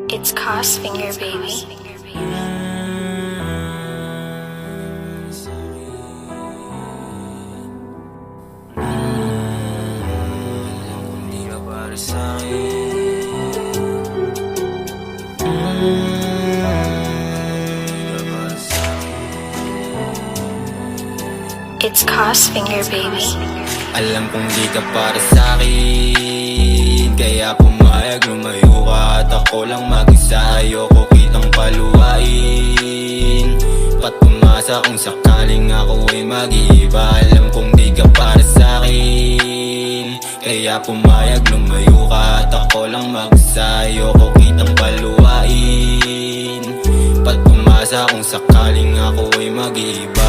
It's Cos Finger, baby. Hindi ka para sa'kin. It's Cos Finger, baby. Alam kong di ka para sa'kin, kaya pumayag, lumayo ka at ako lang mag-isa. Ayoko kitang paluwain, ba't pumasa kung sakaling ako ay mag-iiba. Alam kong di ka para sa'kin, kaya pumayag, lumayo ka at ako lang mag-isa. Ayoko kitang paluwain, ba't pumasa kung sakaling ako ay mag-iiba.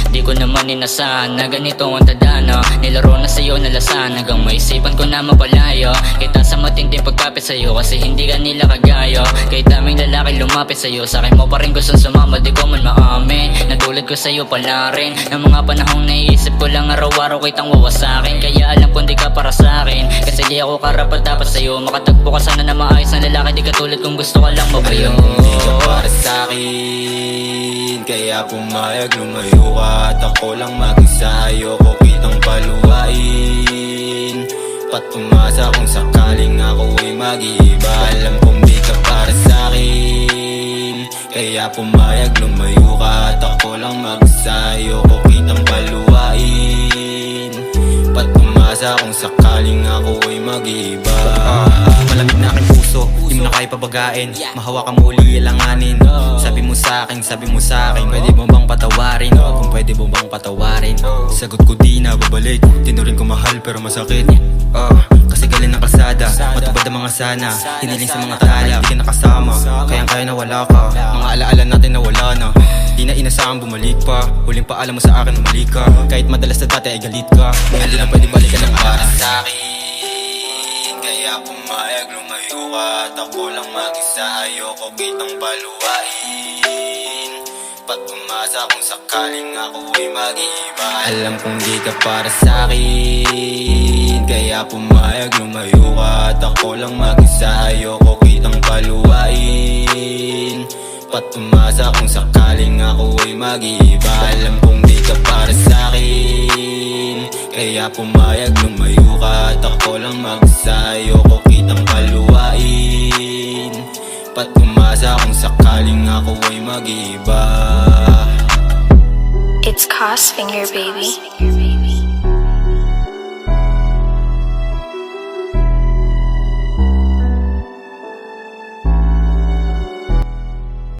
Di ko naman inasahan na ganito ang tadhana. Nilaro na sa'yo nalasan hanggang maisipan ko na mapalayo. Kita sa matinding pagkapit sa'yo kasi hindi ka nila kagayo. Kahit daming lalaki lumapit sa'yo, sa'kin mo pa rin gustong sumama, di ko man maamin. Natulad ko sa'yo pala rin ng mga panahong naiisip ko lang araw-araw kitang wawasakin. Kaya alam kong di ka para sa'kin, kasi di ako karapat dapat sa'yo. Makatagpo ka sana na maayos na lalaki, di katulad kung gusto ka lang mabayo. Alam kong di ka para sa'kin, kaya pumayag, lumayo ka at ako lang mag-isa. Ayoko kitang paluwain, ba't pumasa kung sakaling ako ay mag-iiba. Alam kong di ka para sa'kin, kaya pumayag, lumayo ka at ako lang mag-isa. Ayoko kitang paluwain, ba't pumasa kung sakaling ako ay mag-iiba. Malamig na aking puso, di mo na kaya pabagain. Mahawa ka muli, ilanganin. Sabi mo sa'kin, pwede mo bang patawarin? Kung pwede mo bang patawarin? Sagot ko di na babalik, tinurin ko mahal pero masakit. Kasi galing ng kalsada, matubad ang mga sana. Hiniling sa mga tala, di ka nakasama, kayang-kaya na wala ka. Mga alaala natin na wala na, di na inasahan bumalik pa. Huling paalam mo sa akin na mali ka, kahit madalas na dati ay galit ka. Ngayon lang pwede balikan ng para sa'kin, kaya pumayag, lumayo ka at ako lang mag-isa. Ayoko kitang paluwain, ba't pumasa kung sakaling ako ay mag-iiba. Alam kong di ka para sa'kin, kaya pumayag, lumayo ka at ako lang mag-isa. Ayoko kitang paluwain, ba't pumasa kung sakaling ako ay mag-iiba. Alam kong di ka para sa'kin, kaya pumayag, lumayo ka at ako lang mag-isa. Ayoko kitang paluwain, ba't pumasa kung sakaling ako ay mag-iiba. It's Cos Finger, baby.